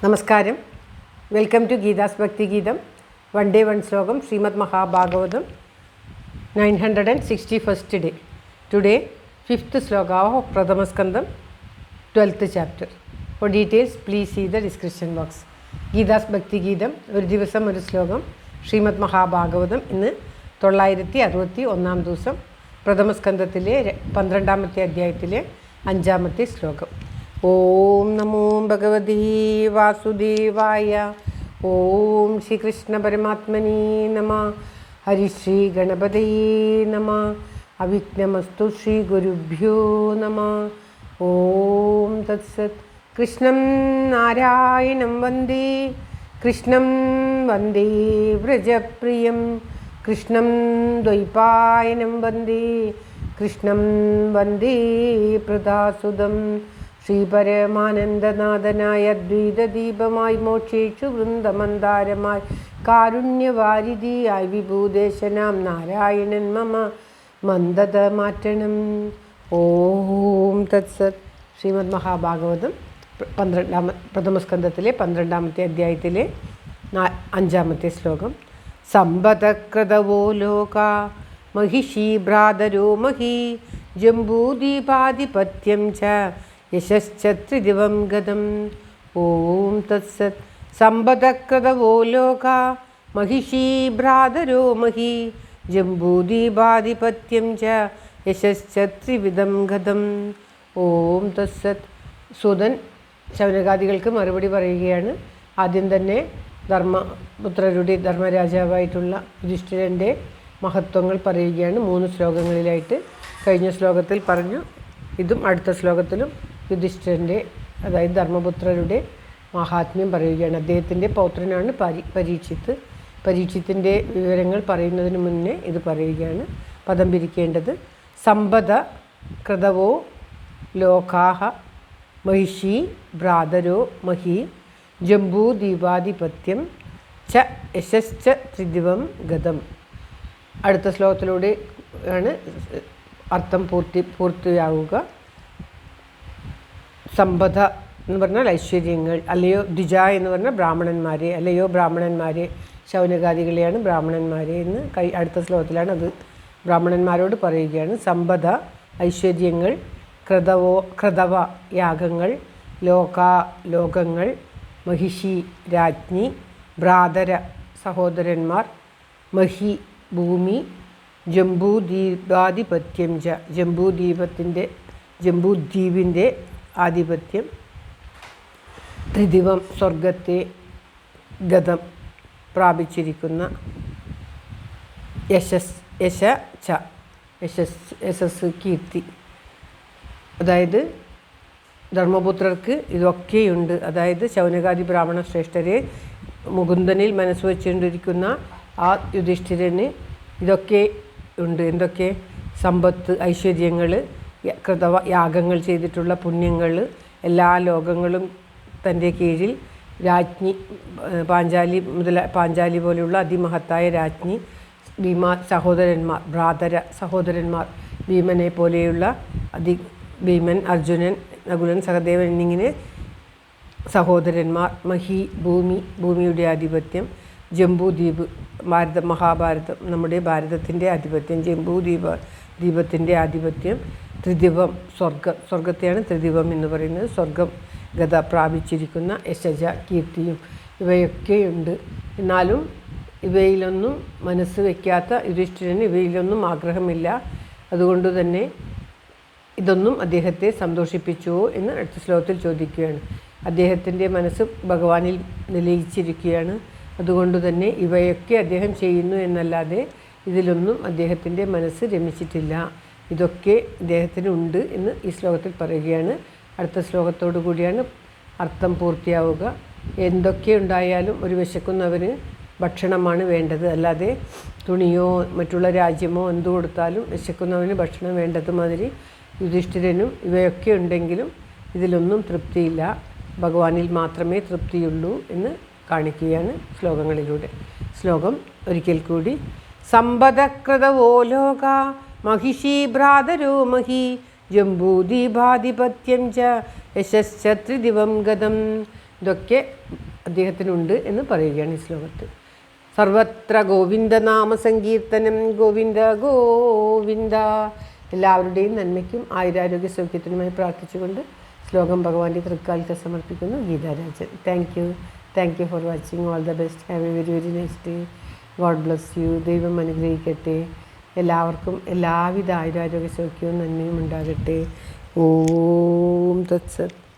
നമസ്കാരം. Welcome to Geetha's ഭക്തി ഗീതം. വൺ ഡേ വൺ ശ്ലോകം. Shrimad Mahabhagavatam 961st day. Today 5th sloka of Pradhama Skandam, 12th chapter. For details please see the description box. Geetha's ഭക്തി ഗീതം ഒരു ദിവസം ഒരു ശ്ലോകം. ശ്രീമദ് മഹാഭാഗവതം ഇന്ന് 961 ദിവസം. പ്രഥമസ്കന്ധത്തിലെ 12ാമത്തെ അധ്യായത്തിലെ 5ാമത്തെ ശ്ലോകം. ഓം നമോ ഭഗവതി വാസുദേവായ. ഓം ശ്രീകൃഷ്ണ പരമാത്മനി നമ. ഹരിശ്രീ ഗണപതയേ നമ. അവിഘ്നമസ്തു ശ്രീ ഗുരുഭ്യോ നമ. ഓം തത്സത്. കൃഷ്ണം നാരായണം വന്ദേ. കൃഷ്ണം വന്ദേ വ്രജപ്രിയം. കൃഷ്ണം ദ്വൈപായനം വന്ദേ. കൃഷ്ണം വന്ദേ പ്രദാസുതം. ശ്രീപരമാനന്ദനാഥനായ അദ്വൈതദീപമായി മോക്ഷേഷു വൃന്ദമന്ദാരമായി കാരുണ്യവാരിധിയായി വിഭൂദേശനാം നാരായണൻ മമ മന്ദത മാറ്റണം. ഓം തത്സത്. ശ്രീമദ് മഹാഭാഗവതം പ്രഥമസ്കന്ധത്തിലെ 12ാമത്തെ അധ്യായത്തിലെ 5ാമത്തെ ശ്ലോകം. സമ്പദകൃതവോ ലോക മഹിഷീ ഭ്രാതരോ മഹി ജംബൂദീപാധിപത്യം ച യശശ്ചത്രിദിവം ഗതം. ഓം തത്സത്. സമ്പദകൃതവോ ലോക മഹിഷീ ഭ്രാതരോ മഹി ജംബൂദീപാധിപത്യം ച യശശ്ചത്രിവിധം ഗതം. ഓം തത്സത്. സുതൻ ശൗനകാദികൾക്ക് മറുപടി പറയുകയാണ്. ആദ്യം തന്നെ ധർമ്മപുത്രരുടെ ധർമ്മരാജാവായിട്ടുള്ള യുധിഷ്ഠിരൻ്റെ മഹത്വങ്ങൾ പറയുകയാണ് 3 ശ്ലോകങ്ങളിലായിട്ട്. കഴിഞ്ഞ ശ്ലോകത്തിൽ പറഞ്ഞു. ഇതും അടുത്ത ശ്ലോകത്തിലും യുധിഷ്ഠിരൻ്റെ, അതായത് ധർമ്മപുത്രരുടെ മഹാത്മ്യം പറയുകയാണ്. അദ്ദേഹത്തിൻ്റെ പൗത്രനാണ് പരീക്ഷിത്ത്. പരീക്ഷിത്തിൻ്റെ വിവരങ്ങൾ പറയുന്നതിന് മുന്നേ ഇത് പറയുകയാണ്. പദം പിരിക്കേണ്ടത്. സമ്പദ കൃതവോ ലോകാഹ മഹിഷി ഭ്രാതരോ മഹി ജംബൂദീപാധിപത്യം ച യശശ്ച ത്രിദിവം ഗതം. അടുത്ത ശ്ലോകത്തിലൂടെ ആണ് അർത്ഥം പൂർത്തിയാവുക. സമ്പദ എന്ന് പറഞ്ഞാൽ ഐശ്വര്യങ്ങൾ, അല്ലയോ ദ്വിജ എന്ന് പറഞ്ഞാൽ ബ്രാഹ്മണന്മാരെ, അല്ലയോ ബ്രാഹ്മണന്മാരെ, ശൗനകാദികളെയാണ് ബ്രാഹ്മണന്മാരെ എന്ന് അടുത്ത ശ്ലോകത്തിലാണ് അത് ബ്രാഹ്മണന്മാരോട് പറയുകയാണ്. സമ്പദ ഐശ്വര്യങ്ങൾ, കൃതവ യാഗങ്ങൾ, ലോകങ്ങൾ, മഹിഷി രാജ്ഞി, ഭ്രാതര സഹോദരന്മാർ, മഹി ഭൂമി, ജംബൂദ്വീപാധിപത്യം ച ജംബൂദ്വീപിൻ്റെ ആധിപത്യം, ത്രിദിവം സ്വർഗത്തെ ഗതം പ്രാപിച്ചിരിക്കുന്ന, യശസ് കീർത്തി. അതായത് ധർമ്മപുത്രർക്ക് ഇതൊക്കെയുണ്ട്. അതായത് ശൗനകാദി ബ്രാഹ്മണ ശ്രേഷ്ഠരെ മുകുന്ദനിൽ മനസ്സ് വച്ചുകൊണ്ടിരിക്കുന്ന ആ യുധിഷ്ഠിരന് ഇതൊക്കെ ഉണ്ട്. എന്തൊക്കെ? സമ്പത്ത്, ഐശ്വര്യങ്ങൾ, യാഗങ്ങൾ ചെയ്തിട്ടുള്ള പുണ്യങ്ങൾ, എല്ലാ ലോകങ്ങളും തൻ്റെ കീഴിൽ, രാജ്ഞി പാഞ്ചാലി പോലെയുള്ള അതിമഹത്തായ രാജ്ഞി, സഹോദരന്മാർ, ഭ്രാതര സഹോദരന്മാർ, ഭീമനെ പോലെയുള്ള ഭീമൻ, അർജുനൻ, നകുലൻ, സഹദേവൻ എന്നിങ്ങനെ സഹോദരന്മാർ, മഹി ഭൂമിയുടെ ആധിപത്യം, ജംബൂദ്വീപ് മഹാഭാരതം നമ്മുടെ ഭാരതത്തിൻ്റെ ആധിപത്യം, ജംബൂദ്വീപത്തിൻ്റെ ആധിപത്യം, ത്രിദിവം സ്വർഗത്തെയാണ് ത്രിദിവം എന്ന് പറയുന്നത്. സ്വർഗം ഗത പ്രാപിച്ചിരിക്കുന്ന യശജ കീർത്തിയും ഇവയൊക്കെയുണ്ട്. എന്നാലും ഇവയിലൊന്നും മനസ്സ് വയ്ക്കാത്ത യുധിഷ്ഠിരന് ഇവയിലൊന്നും ആഗ്രഹമില്ല. അതുകൊണ്ട് തന്നെ ഇതൊന്നും അദ്ദേഹത്തെ സന്തോഷിപ്പിച്ചുവോ എന്ന് അടുത്ത ശ്ലോകത്തിൽ ചോദിക്കുകയാണ്. അദ്ദേഹത്തിൻ്റെ മനസ്സ് ഭഗവാനിൽ നിലയിച്ചിരിക്കുകയാണ്. അതുകൊണ്ട് തന്നെ ഇവയൊക്കെ അദ്ദേഹം ചെയ്യുന്നു എന്നല്ലാതെ ഇതിലൊന്നും അദ്ദേഹത്തിൻ്റെ മനസ്സ് രമിച്ചിട്ടില്ല. ഇതൊക്കെ അദ്ദേഹത്തിനുണ്ട് എന്ന് ഈ ശ്ലോകത്തിൽ പറയുകയാണ്. അടുത്ത ശ്ലോകത്തോടു കൂടിയാണ് അർത്ഥം പൂർത്തിയാവുക. എന്തൊക്കെ ഉണ്ടായാലും ഒരു വിശക്കുന്നവന് ഭക്ഷണമാണ് വേണ്ടത്, അല്ലാതെ തുണിയോ മറ്റുള്ള രാജ്യമോ എന്തു കൊടുത്താലും വിശക്കുന്നവന് ഭക്ഷണം വേണ്ടത് മാതിരി യുധിഷ്ഠിരനും ഇവയൊക്കെ ഉണ്ടെങ്കിലും ഇതിലൊന്നും തൃപ്തിയില്ല, ഭഗവാനിൽ മാത്രമേ തൃപ്തിയുള്ളൂ എന്ന് കാണിക്കുകയാണ് ശ്ലോകങ്ങളിലൂടെ. ശ്ലോകം ഒരിക്കൽ കൂടി. സമ്പദകൃതവോ ലോക മഹിഷീ ഭ്രാതരോ മഹി ജംബൂദീപാധിപത്യം ച യശശ്ച ത്രിദിവം ഗതം. ഇതൊക്കെ അദ്ദേഹത്തിനുണ്ട് എന്ന് പറയുകയാണ് ഈ ശ്ലോകത്തിൽ. സർവത്ര ഗോവിന്ദനാമ സങ്കീർത്തനം ഗോവിന്ദ ഗോവിന്ദ. എല്ലാവരുടെയും നന്മയ്ക്കും ആയുരാരോഗ്യ സൗഖ്യത്തിനുമായി പ്രാർത്ഥിച്ചുകൊണ്ട് ശ്ലോകം ഭഗവാന്റെ തൃക്കാലത്തെ സമർപ്പിക്കുന്നു. Geetha Rajan. Thank you for watching. All the best. Have A very very nice day. God bless you. ദൈവം അനുഗ്രഹിക്കട്ടെ. എല്ലാവർക്കും എല്ലാവിധ ആയുരാരോഗ്യ സൗഖ്യവും നന്മയും ഉണ്ടാകട്ടെ. ഓം തത്സത്.